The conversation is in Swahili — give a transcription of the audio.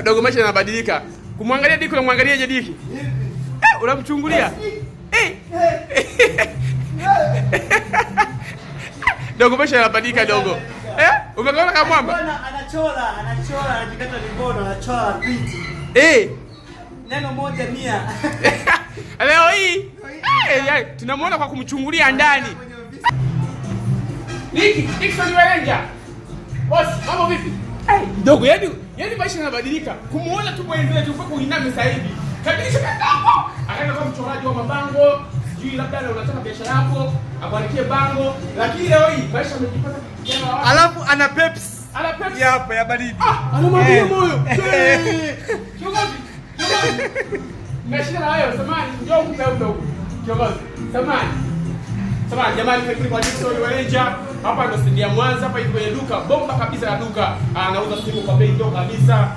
Dogo maisha yanabadilika. Kumwangalia Diki unamwangalia je Diki? Unamchungulia? Dogo maisha yanabadilika dogo. Umekaona kama mwamba? Anachora, anajikata mikono, anachora biti. Neno moja 100. Leo hii tunamuona kwa kumchungulia ndani. Diki ni Ranger. Boss, mambo vipi? Dogo, yani maisha yanabadilika. Kumuona tu mwenzetu tu kwa kuinama sasa hivi. Kabisa katako. Akaenda kwa mchoraji wa mabango. Sijui labda unataka biashara yako, akuandikie bango. Lakini leo hii maisha yamejipata. Alafu ana Pepsi. Hapa ya baridi. Anamwagia moyo. Kiongozi. Nimeshinda na wewe, samahani, njoo ukupe huko. Kiongozi, samahani. Jamani, karibuni kwa Dickson Ranger. Hapa ndo stendi ya Mwanza, hapa iko kwenye duka bomba kabisa la duka. Anauza simu kwa bei ndogo kabisa.